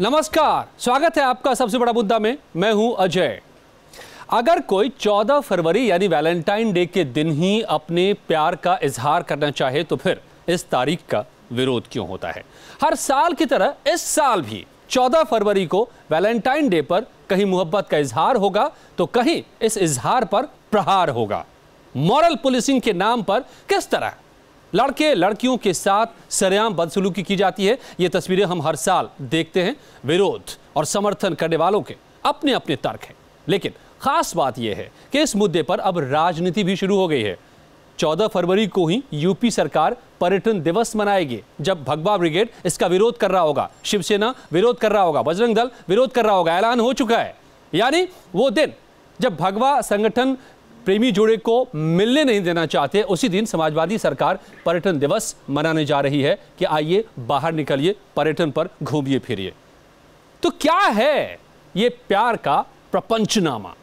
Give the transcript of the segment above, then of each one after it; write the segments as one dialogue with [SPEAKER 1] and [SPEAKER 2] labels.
[SPEAKER 1] नमस्कार, स्वागत है आपका सबसे बड़ा मुद्दा में। मैं हूं अजय। अगर कोई 14 फरवरी यानी वैलेंटाइन डे के दिन ही अपने प्यार का इजहार करना चाहे तो फिर इस तारीख का विरोध क्यों होता है? हर साल की तरह इस साल भी 14 फरवरी को वैलेंटाइन डे पर कहीं मोहब्बत का इजहार होगा तो कहीं इस इजहार पर प्रहार होगा। मॉरल पुलिसिंग के नाम पर किस तरह लड़के लड़कियों के साथ सरेआम बदसलूकी की जाती है, ये तस्वीरें हम हर साल देखते हैं। विरोध और समर्थन करने वालों के अपने अपने तर्क हैं, लेकिन खास बात यह है कि इस मुद्दे पर अब राजनीति भी शुरू हो गई है। 14 फरवरी को ही यूपी सरकार पर्यटन दिवस मनाएगी, जब भगवा ब्रिगेड इसका विरोध कर रहा होगा, शिवसेना विरोध कर रहा होगा, बजरंग दल विरोध कर रहा होगा। ऐलान हो चुका है, यानी वो दिन जब भगवा संगठन प्रेमी जोड़े को मिलने नहीं देना चाहते, उसी दिन समाजवादी सरकार पर्यटन दिवस मनाने जा रही है कि आइए बाहर निकलिए, पर्यटन पर घूमिए फिरिए। तो क्या है ये प्यार का प्रपंचनामा?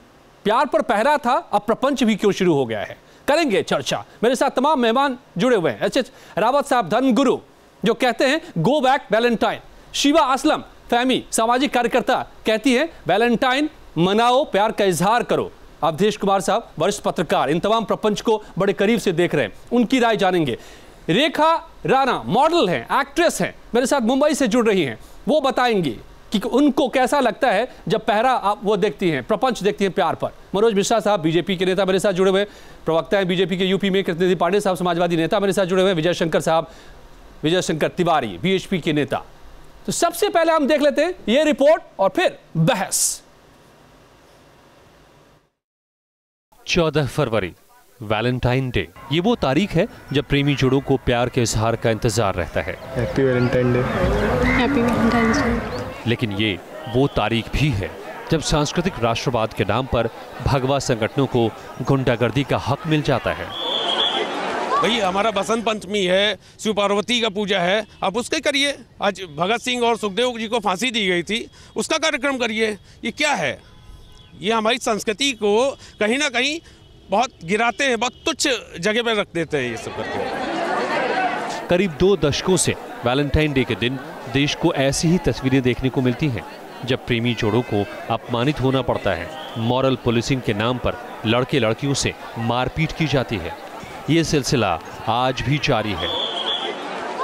[SPEAKER 1] प्यार पर पहरा था, अब प्रपंच भी क्यों शुरू हो गया है? करेंगे चर्चा। मेरे साथ तमाम मेहमान जुड़े हुए हैं। एच रावत साहब धर्मगुरु जो कहते हैं go back Valentine, Shiva Aslam फहमी सामाजिक कार्यकर्ता कहती है वैलेंटाइन मनाओ, प्यार का इजहार करो। अवधेश कुमार साहब वरिष्ठ पत्रकार इन तमाम प्रपंच को बड़े करीब से देख रहे हैं, उनकी राय जानेंगे। रेखा राणा मॉडल हैं, एक्ट्रेस हैं, मेरे साथ मुंबई से जुड़ रही हैं, वो बताएंगी कि उनको कैसा लगता है जब पहरा आप वो देखती हैं, प्रपंच देखती हैं प्यार पर। मनोज मिश्रा साहब बीजेपी के नेता मेरे साथ जुड़े हुए, प्रवक्ता हैं बीजेपी के यूपी में। कृष्णदेव पांडे साहब समाजवादी नेता मेरे साथ जुड़े हुए। विजय शंकर साहब, विजय शंकर तिवारी बीएचपी के नेता। तो सबसे पहले हम देख लेते हैं ये रिपोर्ट और फिर बहस। 14 फरवरी वैलेंटाइन डे, ये वो तारीख है जब प्रेमी जोड़ों को प्यार के इजहार का इंतजार रहता है।
[SPEAKER 2] Happy Valentine day.
[SPEAKER 3] Happy Valentine day.
[SPEAKER 1] लेकिन ये वो तारीख भी है जब सांस्कृतिक राष्ट्रवाद के नाम पर भगवा संगठनों को गुंडागर्दी का हक मिल जाता है।
[SPEAKER 4] भाई हमारा बसंत पंचमी है, शिव पार्वती का पूजा है, आप उसके करिए। आज भगत सिंह और सुखदेव जी को फांसी दी गई थी, उसका कार्यक्रम करिए। ये क्या है? ये हमारी संस्कृति को कहीं ना कहीं बहुत गिराते हैं, बहुत तुच्छ जगह पर रख देते हैं ये सब करके।
[SPEAKER 1] करीब 2 दशकों से वैलेंटाइन डे के दिन देश को ऐसी ही तस्वीरें देखने को मिलती हैं जब प्रेमी जोड़ों को अपमानित होना पड़ता है। मॉरल पुलिसिंग के नाम पर लड़के लड़कियों से मारपीट की जाती है। ये सिलसिला आज भी जारी है।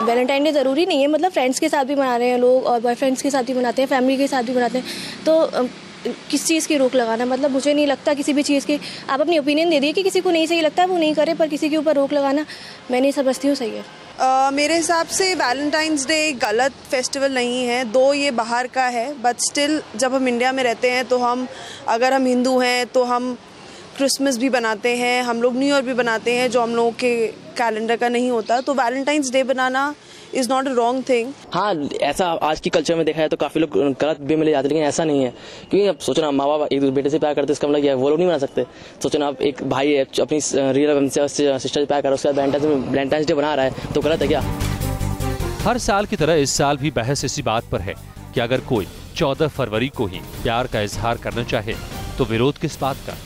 [SPEAKER 3] वैलेंटाइन डे ज़रूरी नहीं है, मतलब फ्रेंड्स के साथ भी मना रहे हैं लोग और बॉयफ्रेंड्स के साथ भी मनाते हैं, फैमिली के साथ भी मनाते हैं। तो किस चीज़ की रोक लगाना, मतलब मुझे नहीं लगता किसी भी चीज़ की। आप अपनी ओपिनियन दे दिए कि किसी को नहीं सही लगता है वो नहीं करे, पर किसी के ऊपर रोक लगाना मैं नहीं समझती हूँ सही है।
[SPEAKER 5] मेरे हिसाब से वैलेंटाइंस डे गलत फेस्टिवल नहीं है, दो ये बाहर का है, बट स्टिल जब हम इंडिया में रहते हैं तो हम, अगर हम हिंदू हैं तो हम क्रिसमस भी बनाते हैं, हम लोग न्यू ईयर भी बनाते हैं जो हम लोगों के कैलेंडर का नहीं होता। तो Valentine's day banana is not a wrong thing.
[SPEAKER 6] हाँ, ऐसा आज की कल्चर में देखा है तो काफी लोग गलत वे में ले जाते, लेकिन ऐसा नहीं है। क्योंकि अब सोचना माँ बाप एक बेटे से प्यार करते, इसका मतलब क्या है वो लोग नहीं बना सकते। सोचना आप एक भाई है अपनी रियल सिस्टर से प्यार कर, उसके बाद वैलेंटाइंस डे बना रहा है तो गलत है क्या?
[SPEAKER 1] हर साल की तरह इस साल भी बहस इसी बात पर है कि अगर कोई 14 फरवरी को ही प्यार का इजहार करना चाहे तो विरोध किस बात का?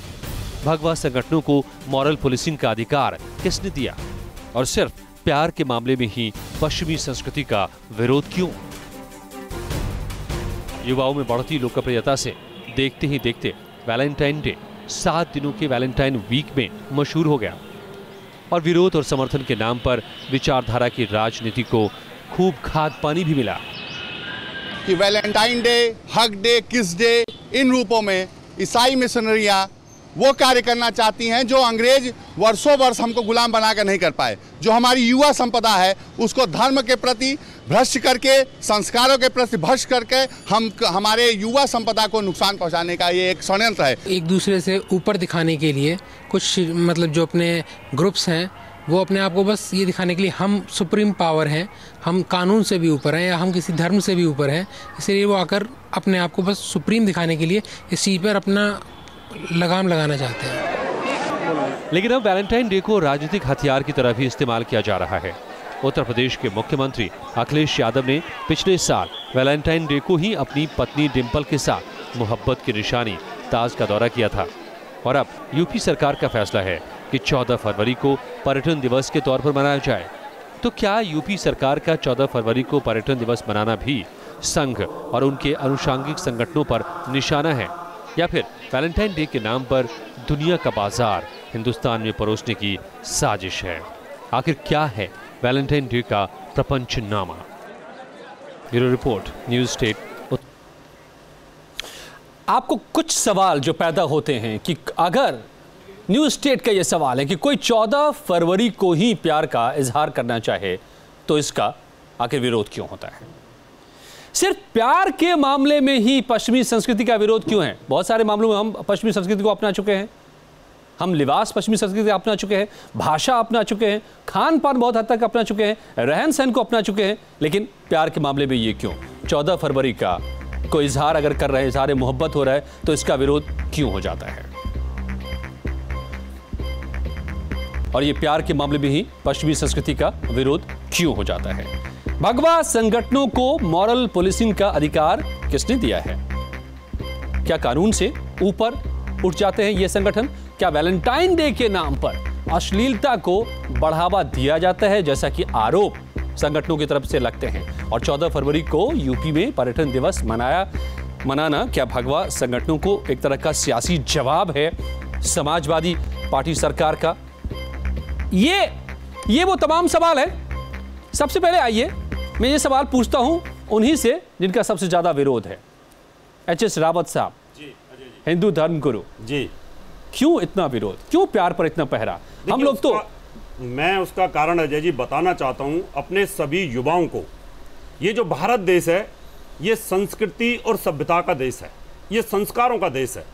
[SPEAKER 1] भगवा संगठनों को मॉरल पुलिसिंग का अधिकार किसने दिया? और सिर्फ प्यार के मामले में ही पश्चिमी संस्कृति का विरोध क्यों? युवाओं में बढ़ती लोकप्रियता से देखते ही देखते वैलेंटाइन डे 7 दिनों के वैलेंटाइन वीक में मशहूर हो गया और विरोध और समर्थन के नाम पर विचारधारा की राजनीति को खूब खाद पानी भी मिला।
[SPEAKER 7] कि वैलेंटाइन डे, हक डे, किस डे, इन रूपों में ईसाई मिशनरियां वो कार्य करना चाहती हैं जो अंग्रेज वर्षों वर्ष हमको गुलाम बनाकर नहीं कर पाए। जो हमारी युवा संपदा है उसको धर्म के प्रति भ्रष्ट करके, संस्कारों के प्रति भ्रष्ट करके हमारे युवा संपदा को नुकसान पहुंचाने का ये एक षड्यंत्र है।
[SPEAKER 8] एक दूसरे से ऊपर दिखाने के लिए कुछ मतलब जो अपने ग्रुप्स हैं वो अपने आप को बस ये दिखाने के लिए हम सुप्रीम पावर हैं, हम कानून से भी ऊपर हैं या हम किसी धर्म से भी ऊपर हैं, इसलिए वो आकर अपने आप को बस सुप्रीम दिखाने के लिए इस चीज़ पर अपना लगाम लगाना चाहते हैं।
[SPEAKER 1] लेकिन अब वैलेंटाइन डे को राजनीतिक हथियार की तरह भी इस्तेमाल किया जा रहा है। उत्तर प्रदेश के मुख्यमंत्री अखिलेश यादव ने पिछले साल वैलेंटाइन डे को ही अपनी पत्नी डिंपल के साथ मोहब्बत की निशानी ताज का दौरा किया था और अब यूपी सरकार का फैसला है कि 14 फरवरी को पर्यटन दिवस के तौर पर मनाया जाए। तो क्या यूपी सरकार का 14 फरवरी को पर्यटन दिवस मनाना भी संघ और उनके अनुषांगिक संगठनों पर निशाना है, या फिर वैलेंटाइन डे के नाम पर दुनिया का बाजार हिंदुस्तान में परोसने की साजिश है? आखिर क्या है वैलेंटाइन डे का प्रपंचनामा? Bureau report, news state. आपको कुछ सवाल जो पैदा होते हैं कि अगर न्यूज स्टेट का यह सवाल है कि कोई 14 फरवरी को ही प्यार का इजहार करना चाहे तो इसका आखिर विरोध क्यों होता है? सिर्फ प्यार के मामले में ही पश्चिमी संस्कृति का विरोध क्यों है? बहुत सारे मामलों में हम पश्चिमी संस्कृति को अपना चुके हैं, हम लिबास पश्चिमी संस्कृति अपना चुके हैं, भाषा अपना चुके हैं, खान पान बहुत हद तक अपना चुके हैं, रहन सहन को अपना चुके हैं, लेकिन प्यार के मामले में ये क्यों? 14 फरवरी का कोई इजहार अगर कर रहे हैं, इजहार मोहब्बत हो रहा है, तो इसका विरोध क्यों हो जाता है? और ये प्यार के मामले में ही पश्चिमी संस्कृति का विरोध क्यों हो जाता है? भगवा संगठनों को मॉरल पुलिसिंग का अधिकार किसने दिया है? क्या कानून से ऊपर उठ जाते हैं ये संगठन? क्या वैलेंटाइन डे के नाम पर अश्लीलता को बढ़ावा दिया जाता है, जैसा कि आरोप संगठनों की तरफ से लगते हैं? और 14 फरवरी को यूपी में पर्यटन दिवस मनाना क्या भगवा संगठनों को एक तरह का सियासी जवाब है समाजवादी पार्टी सरकार का? ये वो तमाम सवाल है। सबसे पहले आइए मैं ये सवाल पूछता हूं उन्हीं से जिनका सबसे ज्यादा विरोध है। एच.एस. रावत साहब, हिंदू धर्म गुरु जी, क्यों इतना विरोध, क्यों प्यार पर इतना पहरा? हम लोग तो
[SPEAKER 2] मैं उसका कारण अजय जी बताना चाहता हूं अपने सभी युवाओं को। ये जो भारत देश है ये संस्कृति और सभ्यता का देश है, ये संस्कारों का देश है।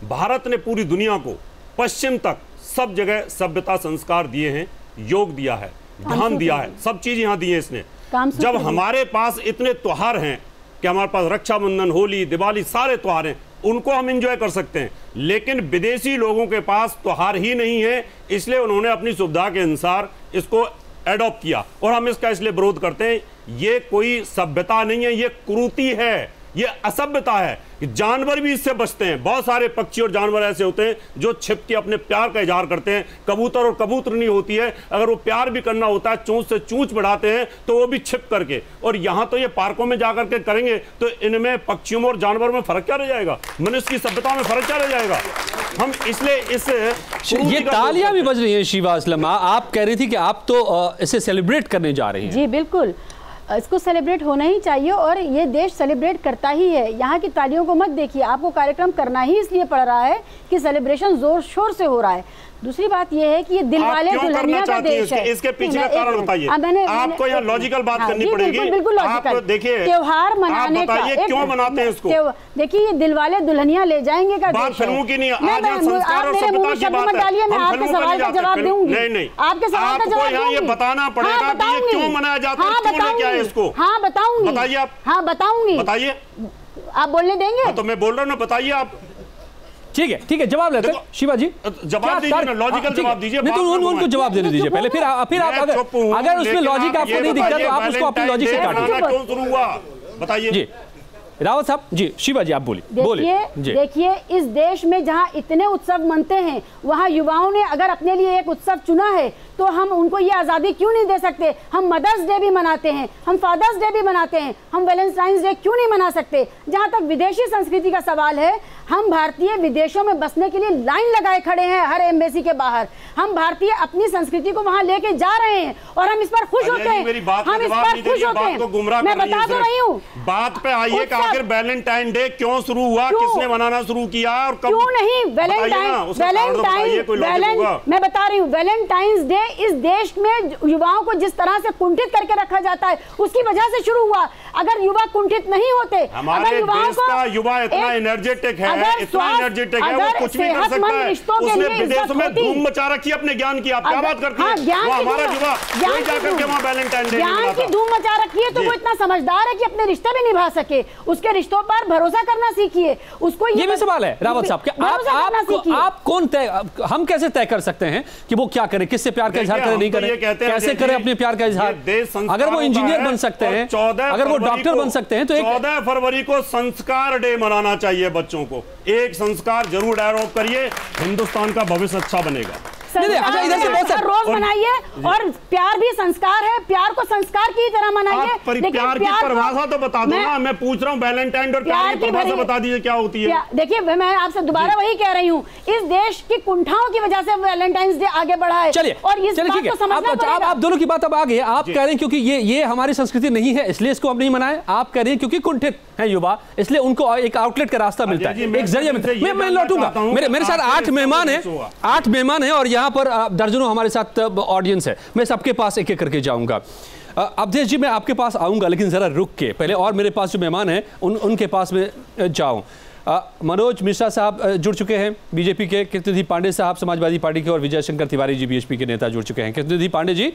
[SPEAKER 2] भारत ने पूरी दुनिया को पश्चिम तक सब जगह सभ्यता संस्कार दिए हैं, योग दिया है, ध्यान दिया है, सब चीज यहाँ दी है इसने। जब हमारे पास इतने त्योहार हैं कि हमारे पास रक्षाबंधन, होली, दिवाली, सारे त्योहार हैं, उनको हम एंजॉय कर सकते हैं, लेकिन विदेशी लोगों के पास त्योहार ही नहीं है, इसलिए उन्होंने अपनी सुविधा के अनुसार इसको एडॉप्ट किया और हम इसका इसलिए विरोध करते हैं। ये कोई सभ्यता नहीं है, ये कुरीति है, ये असभ्यता है। जानवर भी इससे बचते हैं। बहुत सारे पक्षी और जानवर ऐसे होते हैं जो छिप के अपने प्यार का इजहार करते हैं। कबूतर और कबूतरनी होती है, अगर वो प्यार भी करना होता है चोंच से चूंच बढ़ाते हैं तो वो भी छिप करके। और यहाँ तो ये पार्कों में जाकर के करेंगे तो इनमें पक्षियों और जानवरों में फर्क क्या रह जाएगा? मनुष्य की सभ्यता में फर्क क्या रह जाएगा? हम इसलिए
[SPEAKER 1] ये तालियां भी बज रही है। शिवा असलम, आप कह रही थी कि आप तो इसे सेलिब्रेट करने जा रही हैं।
[SPEAKER 9] जी बिल्कुल, इसको सेलिब्रेट होना ही चाहिए और ये देश सेलिब्रेट करता ही है। यहाँ की तालियों को मत देखिए, आपको कार्यक्रम करना ही इसलिए पड़ रहा है कि सेलिब्रेशन जोर शोर से हो रहा है। दूसरी बात यह है कि ये दिलवाले दुल्हनिया का देश है।
[SPEAKER 2] इसके पीछे का कारण बताइए। आपको यहाँ लॉजिकल बात करनी पड़ेगी।
[SPEAKER 9] बिल्कुल लॉजिकल। देखिए त्योहार मनाने का
[SPEAKER 2] क्यों मनाते हैं इसको?
[SPEAKER 9] देखिए ये दिलवाले दुल्हनिया ले जाएंगे का
[SPEAKER 2] बात फिल्मों की नहीं, आज संस्कार और सभ्यता की बात है।
[SPEAKER 9] डालिए, मैं आपके सवाल का जवाब दूंगी।
[SPEAKER 2] नहीं,
[SPEAKER 9] आपके सवाल का जवाब
[SPEAKER 2] दूंगी। ये बताना पड़ेगा कि ये क्यों मनाया जाता है, क्यों लेके आए इसको?
[SPEAKER 9] हाँ बताऊंगी।
[SPEAKER 2] बताइए आप।
[SPEAKER 9] हाँ बताऊंगी।
[SPEAKER 2] बताइए,
[SPEAKER 9] आप बोलने देंगे?
[SPEAKER 2] तो मैं बोल रहा हूँ ना, बताइए आप।
[SPEAKER 1] ठीक है, जवाब लेते हैं। शिवा जी
[SPEAKER 2] जवाब दीजिए ना, लॉजिकल जवाब दीजिए।
[SPEAKER 1] नहीं तो उनको जवाब देने दीजिए पहले, फिर आप अगर उसमें लॉजिक आपको नहीं दिखता तो आप उसको अपनी लॉजिक से काटिए।
[SPEAKER 2] क्यों शुरू हुआ बताइए
[SPEAKER 1] जी। रावत साहब जी, शिवा जी आप बोलिए।
[SPEAKER 9] देखिए इस देश में जहाँ इतने उत्सव मनते हैं वहाँ युवाओं ने अगर अपने लिए एक उत्सव चुना है तो हम उनको ये आज़ादी क्यों नहीं दे सकते? हम मदर्स डे भी मनाते हैं, हम फादर्स डे भी मनाते हैं, हम वैलेंटाइंस डे क्यों नहीं मना सकते? जहाँ तक विदेशी संस्कृति का सवाल है, हम भारतीय विदेशों में बसने के लिए लाइन लगाए खड़े हैं हर एम्बेसी के बाहर। हम भारतीय अपनी संस्कृति को वहाँ लेके जा रहे हैं और हम इस पर खुश होते हैं। हम इस पर खुश होते हैं। मैं बता तो रही हूँ।
[SPEAKER 2] बात पे आइए कि आखिर वैलेंटाइन डे क्यों शुरू हुआ, किसने मनाना शुरू किया और कब?
[SPEAKER 9] क्यों नहीं? मैं बता रही हूँ, वैलेंटाइंस डे इस देश में युवाओं को जिस तरह से कुंठित करके रखा जाता है उसकी वजह से शुरू हुआ। अगर युवा कुंठित नहीं होते,
[SPEAKER 2] हमारे देश का युवा इतना एनर्जेटिक है, वो कुछ भी कर सकता है। उसने विदेशों में धूम मचा रखी है अपने ज्ञान की। आप क्या बात करते हैं? वो हमारा युवा वही जाकर के वहाँ वैलेंटाइन डे
[SPEAKER 9] ज्ञान की धूम मचा रखी है, तो वो इतना समझदार है कि अपने रिश्ते भी निभा सके। उसके रिश्तों पर भरोसा करना सीखिए। उसको
[SPEAKER 1] ये भी सवाल है रावत साहब, आप कौन तय, हम कैसे तय कर सकते हैं कि वो क्या करे, किससे प्यार का इजहार करे, नहीं करे, कैसे करे अपने प्यार का इजहार? अगर वो इंजीनियर बन सकते हैं, अगर वो डॉक्टर बन सकते हैं तो
[SPEAKER 2] 14 फरवरी को संस्कार डे मनाना चाहिए। बच्चों को एक संस्कार जरूर डेवलप करिए, हिंदुस्तान का भविष्य अच्छा बनेगा।
[SPEAKER 1] अच्छा, इधर से बहुत
[SPEAKER 9] रोज मनाइए, और प्यार भी संस्कार है, प्यार को संस्कार की तरह मनाइए।
[SPEAKER 2] प्यार की परिभाषा तो बता दो ना, मैं पूछ रहा हूँ वैलेंटाइन और प्यार की परिभाषा बता दीजिए क्या होती है।
[SPEAKER 9] देखिए मैं आपसे दोबारा वही कह रही हूँ, इस देश की कुंठाओं की वजह से वैलेंटाइंस डे आगे बढ़ा है।
[SPEAKER 1] चलिए
[SPEAKER 9] और इस बात को समझना पड़ेगा।
[SPEAKER 1] आप दोनों की बात अब आ गई। आप कह रहे हैं क्योंकि ये हमारी संस्कृति नहीं है इसलिए इसको हम नहीं मनाएं। आप कह रहे हैं क्योंकि कुंठित हैं युवा इसलिए उनको एक आउटलेट का रास्ता मिलता है, एक जरिया मिलता है। मैं लौटूंगा, मेरे साथ 8 मेहमान हैं और यहाँ पर दर्जनों हमारे साथ ऑडियंस है। मैं सबके पास एक एक करके जाऊंगा। अवधेश जी मैं आपके पास आऊंगा लेकिन जरा रुक के पहले और मेरे पास जो मेहमान हैं उनके पास में जाऊं। मनोज मिश्रा साहब जुड़ चुके हैं बीजेपी के, कृष्णनिधि पांडे साहब समाजवादी पार्टी के, और विजय शंकर तिवारी जी बीएसपी के नेता जुड़ चुके हैं। कृष्णनिधि पांडे जी,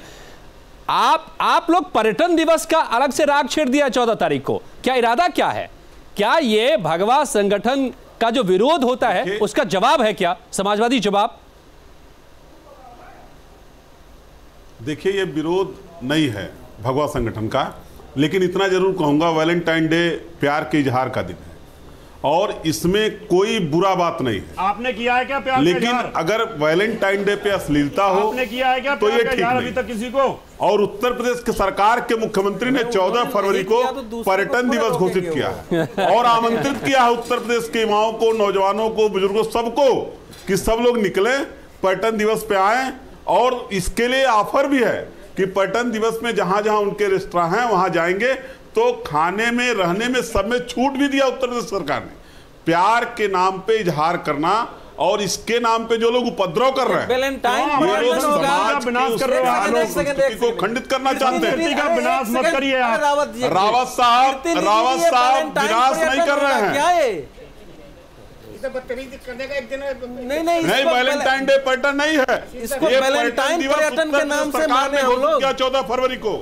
[SPEAKER 1] आप लोग पर्यटन दिवस का अलग से राग छेड़ दिया 14 तारीख को, क्या इरादा क्या है? क्या ये भगवा संगठन का जो विरोध होता है उसका जवाब है क्या, समाजवादी जवाब?
[SPEAKER 10] देखिए ये विरोध नहीं है भगवा संगठन का, लेकिन इतना जरूर कहूंगा वैलेंटाइन डे प्यार के इजहार का दिन है और इसमें कोई बुरा बात नहीं है।
[SPEAKER 2] आपने किया है क्या प्यार?
[SPEAKER 10] लेकिन अगर वैलेंटाइन डे पे अश्लीलता हो
[SPEAKER 2] आपने किया है क्या
[SPEAKER 10] तो ये ठीक नहीं
[SPEAKER 2] अभी तक किसी को?
[SPEAKER 10] और उत्तर प्रदेश की सरकार के मुख्यमंत्री ने 14 फरवरी को पर्यटन दिवस घोषित किया है और आमंत्रित किया है उत्तर प्रदेश के युवाओं को, नौजवानों को, बुजुर्गों, सबको कि सब लोग निकले पर्यटन दिवस पे आए। और इसके लिए ऑफर भी है कि पर्यटन दिवस में जहां जहां उनके रेस्टोरेंट हैं वहां जाएंगे तो खाने में, रहने में, सब में छूट भी दिया उत्तर प्रदेश सरकार ने। प्यार के नाम पे इजहार करना और इसके नाम पे जो लोग उपद्रव कर रहे हैं, ये लोग समाज को खंडित करना चाहते हैं।
[SPEAKER 2] विनाश मत करिए आप।
[SPEAKER 10] रावत साहब विनाश नहीं कर रहे हैं। नहीं, वैलेंटाइन डे पर्यटन नहीं है,
[SPEAKER 4] इसको वैलेंटाइन पर्यटन के नाम से माने हम लोग।
[SPEAKER 10] 14 फरवरी को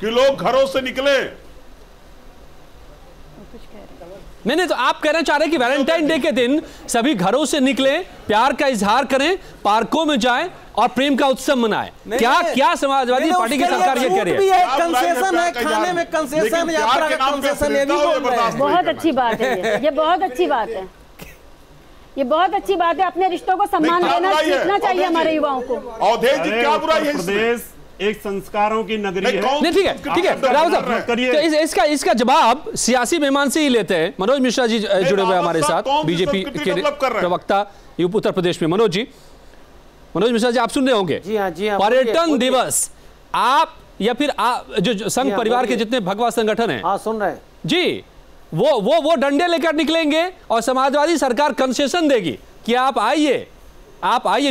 [SPEAKER 10] कि लोग घरों से निकले।
[SPEAKER 1] नहीं, तो आप कहना चाह रहे हैं कि वैलेंटाइन डे के दिन सभी घरों से निकलें, प्यार का इजहार करें, पार्कों में जाएं और प्रेम का उत्सव मनाएं। क्या समाजवादी पार्टी की सरकार ये कह रही है?
[SPEAKER 4] कंसेशन है, खाने में कंसेशन, यात्रा का कंसेशन, ये भी बोल रहे हैं।
[SPEAKER 9] बहुत अच्छी बात है, ये बहुत अच्छी बात है, ये बहुत अच्छी बात है। अपने रिश्तों को सम्मान देना सीखना चाहिए हमारे युवाओं को।
[SPEAKER 10] अवधेश जी क्या बुराई है?
[SPEAKER 2] प्रदेश एक संस्कारों की नगरी है।
[SPEAKER 1] नहीं, ठीक है रावत साहब, इसका जवाब सियासी मेहमान से ही लेते हैं। मनोज मिश्रा जी जुड़े हुए हमारे साथ, बीजेपी के प्रवक्ता उत्तर प्रदेश में। मनोज मिश्रा जी आप सुन रहे होंगे।
[SPEAKER 11] जी हाँ,
[SPEAKER 1] पर्यटन दिवस आप या फिर जो संघ परिवार के जितने भगवा संगठन हैं,
[SPEAKER 11] हाँ सुन रहे हैं
[SPEAKER 1] जी, वो डंडे लेकर निकलेंगे और समाजवादी सरकार कंसेशन देगी कि आप आइए,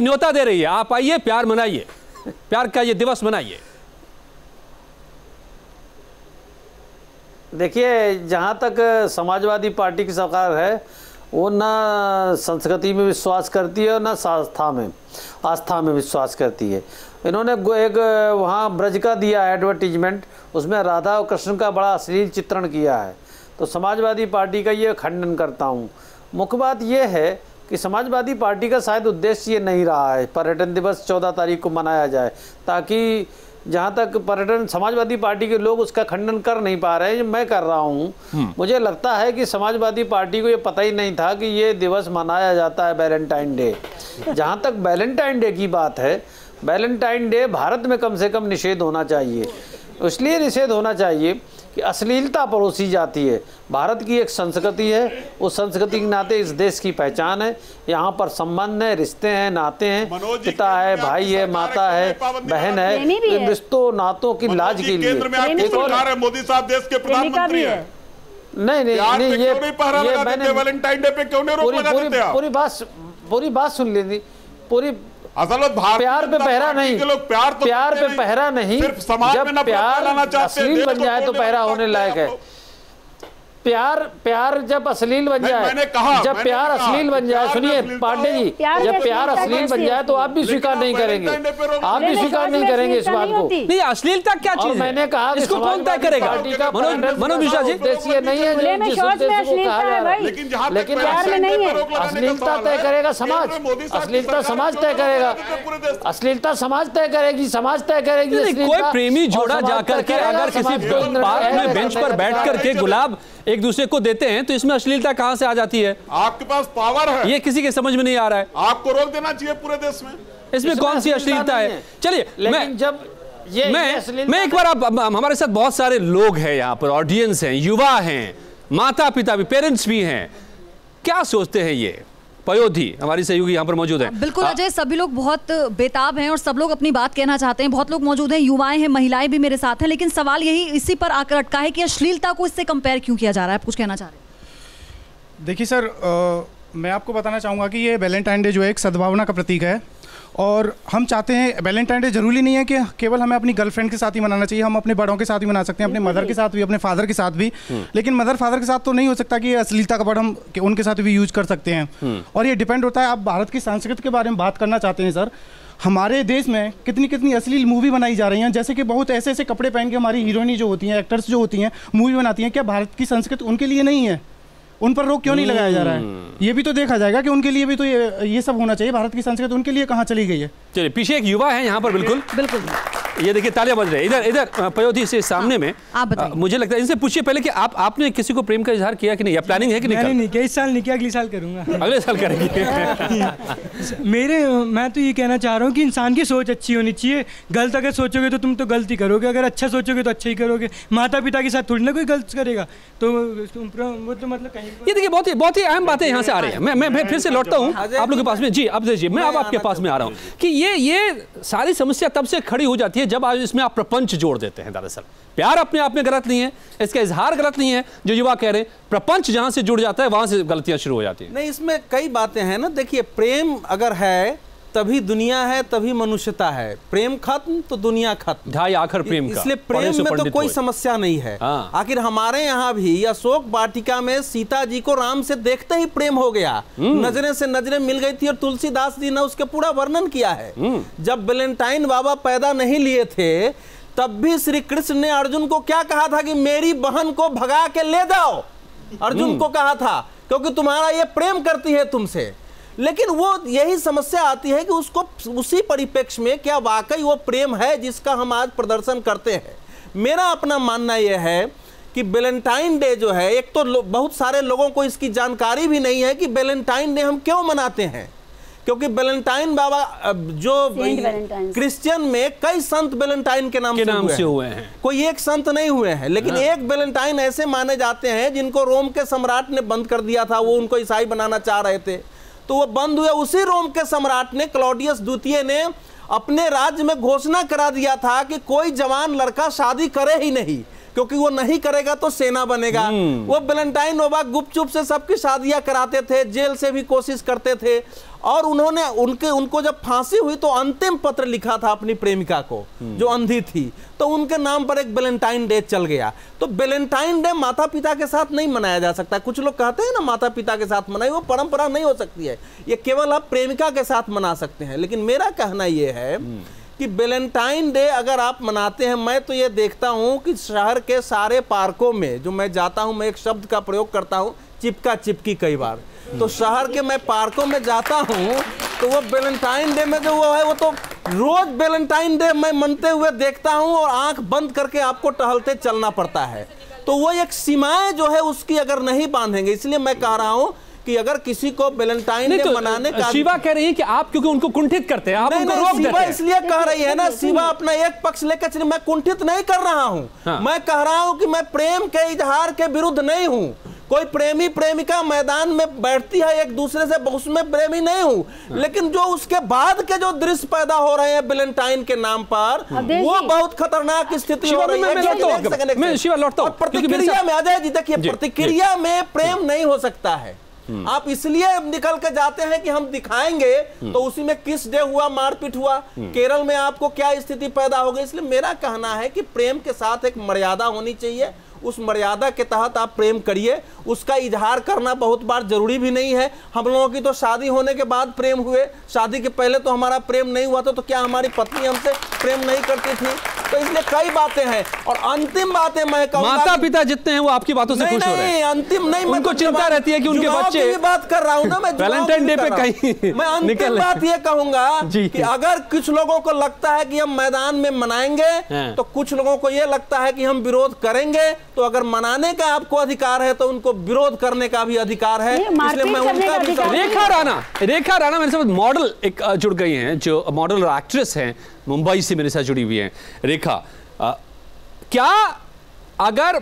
[SPEAKER 1] न्योता दे रही है, आप आइए, प्यार मनाइए, प्यार का ये दिवस मनाइए।
[SPEAKER 11] देखिए जहाँ तक समाजवादी पार्टी की सरकार है वो ना संस्कृति में विश्वास करती है और ना आस्था में विश्वास करती है। इन्होंने एक वहाँ ब्रज का दिया है एडवर्टीजमेंट, उसमें राधा और कृष्ण का बड़ा अश्लील चित्रण किया है, तो समाजवादी पार्टी का ये खंडन करता हूँ। मुख्य बात ये है कि समाजवादी पार्टी का शायद उद्देश्य ये नहीं रहा है पर्यटन दिवस 14 तारीख को मनाया जाए, ताकि जहाँ तक पर्यटन समाजवादी पार्टी के लोग उसका खंडन कर नहीं पा रहे हैं, मैं कर रहा हूँ। मुझे लगता है कि समाजवादी पार्टी को ये पता ही नहीं था कि ये दिवस मनाया जाता है वैलेंटाइन डे। जहाँ तक वैलेंटाइन डे की बात है, वैलेंटाइन डे भारत में कम से कम निषेध होना चाहिए। इसलिए निषेध होना चाहिए कि अश्लीलता परोसी जाती है। भारत की एक संस्कृति है, उस संस्कृति के नाते इस देश की पहचान है। यहाँ पर संबंध है, रिश्ते हैं, नाते हैं, पिता है, भाई है, माता है, बहन है, इन रिश्तों नातों की लाज के लिए
[SPEAKER 10] मोदी साहब देश के प्रधानमंत्री हैं।
[SPEAKER 11] नहीं, ये मैंने
[SPEAKER 10] वैलेंटाइन डे पे क्यों नहीं रोक लगा देते आप?
[SPEAKER 11] पूरी बात सुन ली। पूरी
[SPEAKER 10] असल में
[SPEAKER 11] प्यार पे पहरा नहीं, प्यार पे पहरा नहीं, जब प्यार अश्लील बन जाए तो पहरा होने लायक है। प्यार जब अश्लील बन जाए, जब प्यार अश्लील बन जाए, सुनिए पांडे जी, जब प्यार अश्लील बन जाए तो आप भी स्वीकार नहीं करेंगे, आप भी स्वीकार नहीं करेंगे इस बात को।
[SPEAKER 1] नहीं, अश्लीलता क्या चीज है? मैंने कहा इसको कौन तय करेगा? मनोज मिश्रा जी,
[SPEAKER 11] ये नहीं है लेकिन अश्लीलता तय करेगा समाज, अश्लीलता समाज तय करेगा, अश्लीलता समाज तय करेगी, समाज तय करेगी।
[SPEAKER 1] कोई प्रेमी जोड़ा जाकर के अगर किसी पार्क में बेंच पर बैठ करके गुलाब एक दूसरे को देते हैं, तो इसमें अश्लीलता कहां से आ जाती है?
[SPEAKER 10] आपके पास पावर है,
[SPEAKER 1] ये किसी के समझ में नहीं आ रहा है।
[SPEAKER 10] आपको रोक देना चाहिए पूरे देश में।
[SPEAKER 1] इसमें कौन सी अश्लीलता है? चलिए मैं एक बार, आप हमारे साथ बहुत सारे लोग हैं यहाँ पर, ऑडियंस हैं, युवा हैं, माता पिता भी, पेरेंट्स भी हैं, क्या सोचते हैं ये? पयोधी हमारी सहयोगी यहाँ पर मौजूद है।
[SPEAKER 12] बिल्कुल अजय, सभी लोग बहुत बेताब हैं और सब लोग अपनी बात कहना चाहते हैं। बहुत लोग मौजूद हैं, युवाएं हैं, महिलाएं भी मेरे साथ हैं, लेकिन सवाल यही इसी पर आकर अटका है कि अश्लीलता को इससे कंपेयर क्यों किया जा रहा है? आप कुछ कहना चाह रहे हैं?
[SPEAKER 13] देखिए सर, मैं आपको बताना चाहूँगा कि ये वैलेंटाइन डे जो है एक सद्भावना का प्रतीक है, और हम चाहते हैं वैलेंटाइन डे ज़रूरी नहीं है कि केवल हमें अपनी गर्लफ्रेंड के साथ ही मनाना चाहिए, हम अपने बड़ों के साथ भी मना सकते हैं, अपने मदर के साथ भी, अपने फादर के साथ भी। लेकिन मदर फादर के साथ तो नहीं हो सकता कि अश्लीलता का वर्ड हम उनके साथ भी यूज कर सकते हैं। और ये डिपेंड होता है, आप भारत की संस्कृति के बारे में बात करना चाहते हैं सर, हमारे देश में कितनी कितनी अश्लील मूवी बनाई जा रही हैं, जैसे कि बहुत ऐसे ऐसे कपड़े पहन के हमारी हीरोइनी जो होती हैं, एक्टर्स जो होती हैं, मूवी बनाती हैं। क्या भारत की संस्कृति उनके लिए नहीं है? उन पर रोक क्यों नहीं लगाया जा रहा है? ये भी तो देखा जाएगा कि उनके लिए भी तो ये सब होना चाहिए। भारत की संस्कृति उनके लिए कहाँ चली गई है?
[SPEAKER 1] चलिए, पीछे एक युवा है यहाँ पर, बिल्कुल
[SPEAKER 12] बिल्कुल,
[SPEAKER 1] ये देखिए तालियां बज रही है। इधर पयोधी से सामने में मुझे लगता है, इनसे पूछिए पहले कि आपने किसी को प्रेम का इजहार किया कि नहीं, या प्लानिंग है कि नहीं?
[SPEAKER 14] मैंने नहीं किया, इस साल नहीं किया, अगले साल करूंगा।
[SPEAKER 1] अगले साल करेंगे।
[SPEAKER 14] मैं तो ये कहना चाह रहा हूँ कि इंसान की सोच अच्छी होनी चाहिए। गलत अगर सोचोगे तो तुम तो गलती करोगे, अगर अच्छा सोचोगे तो अच्छा ही करोगे। माता पिता के साथ थोड़ी ना कोई गलत करेगा, तो वो तो मतलब कहीं।
[SPEAKER 1] ये देखिए बहुत ही अहम बातें यहाँ से आ रही है। मैं फिर से लौटता हूँ आप लोग के पास में। जी अब देखिए, मैं अब आपके पास में आ रहा हूँ कि ये सारी समस्या तब से खड़ी हो जाती है जब आज इसमें आप प्रपंच जोड़ देते हैं। दरअसल प्यार अपने आप में गलत नहीं है, इसका इजहार गलत नहीं है, जो युवा कह रहे हैं, प्रपंच जहां से जुड़ जाता है वहां से गलतियां शुरू हो जाती हैं।
[SPEAKER 15] नहीं, इसमें कई बातें हैं ना। देखिए, प्रेम अगर है तभी दुनिया है, तभी मनुष्यता है। प्रेम खत्म तो दुनिया खत्म,
[SPEAKER 1] ढाई आखिर प्रेम का।
[SPEAKER 15] इसलिए प्रेम में तो कोई समस्या नहीं है। आखिर हमारे यहाँ भी अशोक वाटिका में सीता जी को राम से देखते ही प्रेम हो गया, नजरें से नजरें मिल गई थी, और तुलसीदास जी ने उसके पूरा वर्णन किया है। जब वैलेंटाइन बाबा पैदा नहीं लिए थे तब भी श्री कृष्ण ने अर्जुन को क्या कहा था कि मेरी बहन को भगा के ले जाओ, अर्जुन को कहा था, क्योंकि तुम्हारा ये प्रेम करती है तुमसे। लेकिन वो यही समस्या आती है कि उसको उसी परिप्रेक्ष्य में क्या वाकई वो प्रेम है जिसका हम आज प्रदर्शन करते हैं। मेरा अपना मानना यह है कि वैलेंटाइन डे जो है, एक तो बहुत सारे लोगों को इसकी जानकारी भी नहीं है कि वैलेंटाइन डे हम क्यों मनाते हैं। क्योंकि वैलेंटाइन बाबा जो क्रिश्चियन में कई संत वैलेंटाइन के नाम से हुए हैं, कोई एक संत नहीं हुए हैं। लेकिन एक वैलेंटाइन ऐसे माने जाते हैं जिनको रोम के सम्राट ने बंद कर दिया था, वो उनको ईसाई बनाना चाह रहे थे, तो वो बंद हुए। उसी रोम के सम्राट ने, क्लॉडियस द्वितीय ने, अपने राज्य में घोषणा करा दिया था कि कोई जवान लड़का शादी करे ही नहीं, क्योंकि वो नहीं करेगा तो सेना बनेगा। वो वैलेंटाइन बाबा गुपचुप से सबकी शादियां कराते थे, जेल से भी कोशिश करते थे, और उन्होंने उनको जब फांसी हुई तो अंतिम पत्र लिखा था अपनी प्रेमिका को जो अंधी थी, तो उनके नाम पर एक वैलेंटाइन डे चल गया। तो वैलेंटाइन डे माता पिता के साथ नहीं मनाया जा सकता। कुछ लोग कहते हैं ना माता पिता के साथ मनाई, वो परंपरा नहीं हो सकती है, ये केवल आप प्रेमिका के साथ मना सकते हैं। लेकिन मेरा कहना यह है कि वैलेंटाइन डे अगर आप मनाते हैं, मैं तो ये देखता हूं कि शहर के सारे पार्कों में जो मैं जाता हूं, मैं एक शब्द का प्रयोग करता हूं, चिपका चिपकी। कई बार तो शहर के मैं पार्कों में जाता हूं तो वो वैलेंटाइन डे में जो वो है, वो तो रोज वैलेंटाइन डे मैं मनते हुए देखता हूं, और आंख बंद करके आपको टहलते चलना पड़ता है। तो वो एक सीमाएं जो है उसकी अगर नहीं बांधेंगे, इसलिए मैं कह रहा हूं कि अगर किसी को वैलेंटाइन डे मनाने का,
[SPEAKER 1] शिवा कह रही है कि आप क्योंकि उनको कुंठित करते हैं, आप उनको रोक देते हैं।
[SPEAKER 15] इसलिए कह रही है ना, शिवा अपना एक पक्ष लेकर चलिए, मैं कुंठित नहीं कर रहा हूं। मैं कह रहा हूं कि मैं प्रेम के इजहार के विरुद्ध नहीं हूं। कोई प्रेमी प्रेमिका मैदान में बैठती है एक दूसरे से, उसमें प्रेमी नहीं हूं। लेकिन जो उसके बाद के जो दृश्य पैदा हो रहे हैं वैलेंटाइन के नाम पर, वो बहुत खतरनाक स्थिति हो रही है। प्रतिक्रिया में अजय जी देखिए, प्रतिक्रिया में प्रेम नहीं हो सकता है। आप इसलिए निकल के जाते हैं कि हम दिखाएंगे, तो उसी में किस डे हुआ, मारपीट हुआ, केरल में आपको क्या स्थिति पैदा हो गई। इसलिए मेरा कहना है कि प्रेम के साथ एक मर्यादा होनी चाहिए, उस मर्यादा के तहत आप प्रेम करिए। उसका इजहार करना बहुत बार जरूरी भी नहीं है। हम लोगों की तो शादी होने के बाद प्रेम हुए, शादी के पहले तो हमारा प्रेम नहीं हुआ था, तो क्या हमारी पत्नी हमसे प्रेम नहीं करती थी? तो इसलिए कई बातें हैं। और अंतिम बातें मैं कहूंगा,
[SPEAKER 1] माता पिता जितने हैं वो आपकी बातों से खुश हो रहे हैं।
[SPEAKER 15] अंतिम नहीं,
[SPEAKER 1] उनको चिंता रहती है कि उनके बच्चे,
[SPEAKER 15] बात कर रहा हूं ना मैं,
[SPEAKER 1] वैलेंटाइन डे पे कहीं
[SPEAKER 15] मैं अंतिम बात ये कहूंगा कि अगर कुछ लोगों को लगता है कि हम मैदान में मनाएंगे तो कुछ लोगों को यह लगता है कि हम विरोध करेंगे। तो अगर मनाने का आपको अधिकार है तो उनको विरोध करने का भी अधिकार है। इसलिए मैं उनका भी
[SPEAKER 1] रेखा राणा मेरे साथ मॉडल एक जुड़ गई हैं, जो मॉडल और एक्ट्रेस हैं, मुंबई से मेरे साथ जुड़ी हुई हैं। रेखा, क्या अगर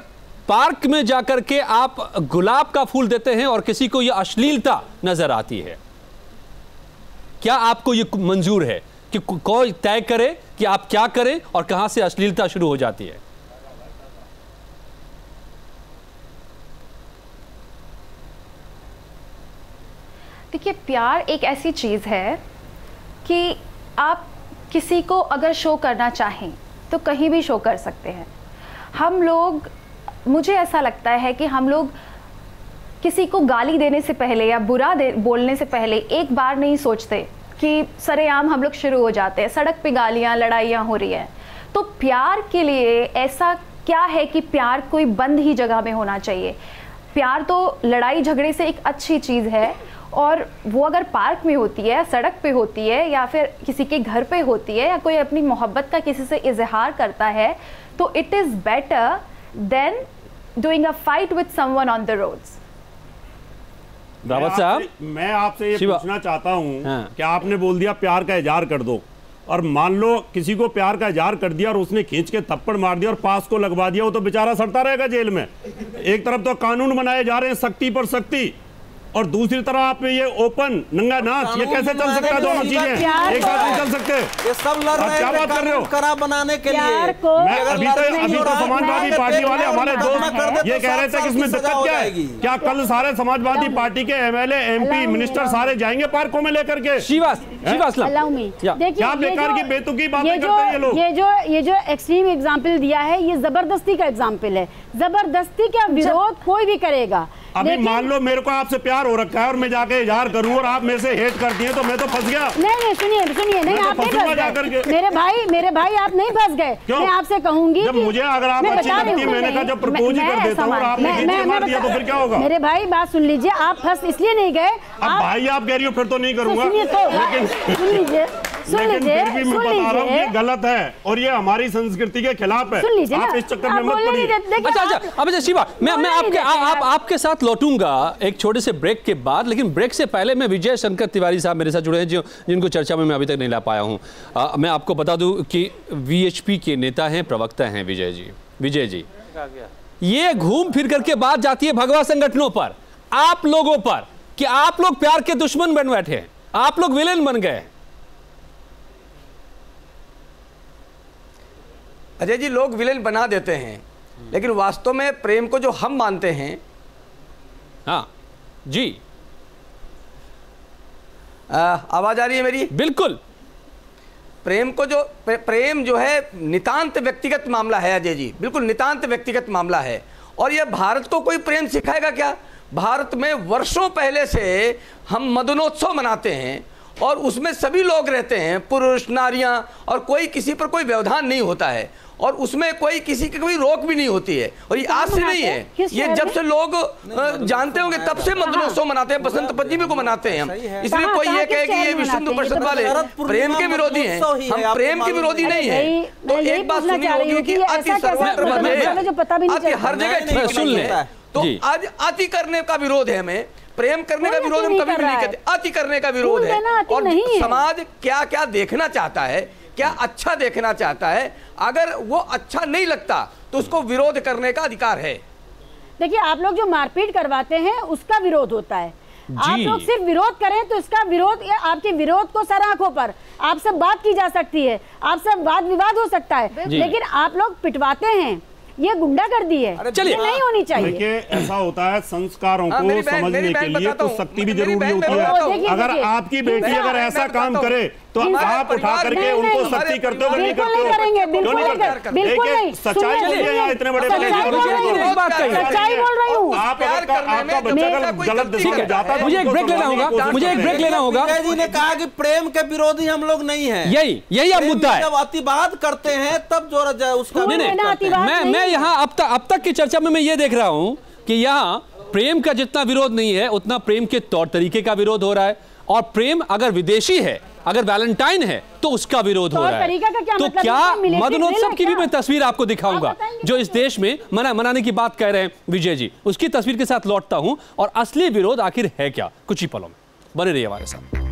[SPEAKER 1] पार्क में जाकर के आप गुलाब का फूल देते हैं और किसी को यह अश्लीलता नजर आती है, क्या आपको यह मंजूर है कि कोई तय करे कि आप क्या करें और कहां से अश्लीलता शुरू हो जाती है?
[SPEAKER 16] देखिए, प्यार एक ऐसी चीज़ है कि आप किसी को अगर शो करना चाहें तो कहीं भी शो कर सकते हैं। हम लोग, मुझे ऐसा लगता है कि हम लोग किसी को गाली देने से पहले या बुरा बोलने से पहले एक बार नहीं सोचते कि सरेआम हम लोग शुरू हो जाते हैं, सड़क पे गालियाँ लड़ाइयाँ हो रही हैं। तो प्यार के लिए ऐसा क्या है कि प्यार कोई बंद ही जगह में होना चाहिए? प्यार तो लड़ाई झगड़े से एक अच्छी चीज़ है, और वो अगर पार्क में होती है, सड़क पे होती है, या फिर किसी के घर पे होती है, या कोई अपनी मोहब्बत का किसी से इजहार करता है, तो it is better than doing a fight with someone on the roads.
[SPEAKER 1] Rawat साहब,
[SPEAKER 2] मैं आपसे ये पूछना चाहता हूँ कि आपने बोल दिया प्यार का इजहार कर दो, और मान लो किसी को प्यार का इजहार कर दिया और उसने खींच के थप्पड़ मार दिया और पास को लगवा दिया, वो तो बेचारा सड़ता रहेगा जेल में। एक तरफ तो कानून बनाए जा रहे हैं सख्ती पर सख्ती, और दूसरी तरफ आप में ये ओपन नंगा नाच, ये कैसे चल सकता है? दोनों चीजें एक साथ नहीं चल सकते।
[SPEAKER 15] ये सब लड़ रहे हैं,
[SPEAKER 2] क्या बात कर रहे हो?
[SPEAKER 15] करा बनाने के लिए
[SPEAKER 2] अभी तो समाजवादी पार्टी वाले हमारे दोस्त ये कह रहे थे कि इसमें दिक्कत क्या है? क्या कल सारे समाजवादी पार्टी के एमएलए, एमपी, मिनिस्टर सारे जाएंगे पार्कों में लेकर के? क्या बेकार की बेतुकी बातें करते हैं ये लोग?
[SPEAKER 9] ये जो एक्सट्रीम एग्जाम्पल दिया है, ये जबरदस्ती का एग्जाम्पल है। जबरदस्ती का विरोध कोई भी करेगा।
[SPEAKER 2] अभी मान लो मेरे को आपसे प्यार हो रखा है और मैं जाके इजहार करूं और आप मेरे से हेट करती हैं, तो मैं तो फंस गया।
[SPEAKER 9] नहीं, सुनिए, नहीं, आप नहीं फंस गए मेरे भाई, आप नहीं फंस गए। मैं आपसे कहूंगी
[SPEAKER 2] जब मुझे अगर आप अच्छी लगती है, मैंने कहा जब प्रपोज ही कर देता हूं और आपने खींच मार दिया तो फिर क्या होगा?
[SPEAKER 9] मेरे भाई, बात सुन लीजिए, आप फंस इसलिए नहीं गए।
[SPEAKER 2] अब भाई आप कह रही हो फिर तो नहीं करूंगा,
[SPEAKER 9] लेकिन सुन लीजिए,
[SPEAKER 2] फिर भी मैं बता रहा हूँ ये गलत है और ये हमारी संस्कृति के खिलाफ है। आप इस चक्कर में मत पड़िए।
[SPEAKER 1] अच्छा शिवा, मैं आपके साथ लौटूंगा एक छोटे से ब्रेक के बाद, लेकिन ब्रेक से पहले मैं विजय शंकर तिवारी साहब मेरे साथ जुड़े हैं, जिनको चर्चा में मैं अभी तक नहीं ला पाया हूं। मैं आपको बता दूं कि वीएचपी के नेता हैं, प्रवक्ता हैं विजय जी। ये घूम फिर करके बात जाती है भगवा संगठनों पर, आप लोगों पर, कि आप लोग प्यार के दुश्मन बन बैठे हैं, आप लोग विलेन बन गए।
[SPEAKER 17] अजय जी, लोग विलेन बना देते हैं, लेकिन वास्तव में प्रेम को जो हम मानते हैं।
[SPEAKER 1] हाँ जी,
[SPEAKER 17] आवाज आ रही है मेरी?
[SPEAKER 1] बिल्कुल।
[SPEAKER 17] प्रेम जो है नितांत व्यक्तिगत मामला है अजय जी, बिल्कुल नितांत व्यक्तिगत मामला है। और यह भारत को कोई प्रेम सिखाएगा क्या? भारत में वर्षों पहले से हम मदनोत्सव मनाते हैं और उसमें सभी लोग रहते हैं, पुरुष, नारियां, और कोई किसी पर कोई व्यवधान नहीं होता है, और उसमें कोई किसी की कोई रोक भी नहीं होती है। और ये आज से नहीं है, ये जब से लोग जानते होंगे तब से मदनोत्सव मनाते हैं, बसंत पंचमी को मनाते हैं हम। इसलिए कोई ये कहे कि ये विश्व हिंदू परिषद वाले प्रेम के विरोधी हैं, हम प्रेम के विरोधी नहीं है। तो एक बात सुनी होगी कि अति सर्वत्र अति हर जगह ठीक सुन ले, तो आज अति करने का विरोध है हमें। प्रेम करने का विरोध हम कभी भी नहीं कहते, अति करने का विरोध है। और समाज क्या क्या देखना चाहता है, क्या अच्छा देखना चाहता है, अगर वो अच्छा नहीं लगता तो उसको विरोध करने का अधिकार है।
[SPEAKER 9] देखिए, आप लोग जो मारपीट करवाते हैं उसका विरोध होता है। आप लोग सिर्फ विरोध करें तो इसका विरोध, आपके विरोध को सर आंखों पर आपसे बात की जा सकती है, आपसे वाद विवाद हो सकता है, लेकिन आप लोग पिटवाते हैं, ये गुंडागर्दी है। चलिए, नहीं होनी चाहिए।
[SPEAKER 2] देखिए, ऐसा होता है, संस्कारों को समझने के लिए कुछ सख्ती भी जरूरी होती है। अगर आपकी बेटी अगर ऐसा काम करे तो आप उठा करके उनको सख्ती करते हो, नहीं करते हो? क्यों नहीं करते? देखिए सच्चाई बोलिए, यहाँ इतने बड़े
[SPEAKER 1] सच्चाई बोल रही हूँ।
[SPEAKER 2] आपका बच्चा गलत दिशा में जाता है,
[SPEAKER 1] मुझे एक ब्रेक लेना होगा, मुझे एक ब्रेक लेना होगा।
[SPEAKER 15] जी ने कहा कि प्रेम के विरोधी हम लोग नहीं हैं।
[SPEAKER 1] यही अब मुद्दा है।
[SPEAKER 15] जब अतिवाद करते हैं तब जोड़ा जाए उसका।
[SPEAKER 1] मैं यहाँ अब तक की चर्चा में मैं ये देख रहा हूँ कि यहाँ प्रेम का जितना विरोध नहीं है उतना प्रेम के तौर तरीके का विरोध हो रहा है, और प्रेम अगर विदेशी है, अगर वैलेंटाइन है तो उसका विरोध हो रहा है। तो क्या मदनोत्सव की भी मैं तस्वीर आपको दिखाऊंगा जो इस देश में मनाने की बात कह रहे हैं विजय जी, उसकी तस्वीर के साथ लौटता हूं और असली विरोध आखिर है क्या, कुछ ही पलों में। बने रहिए हमारे साथ।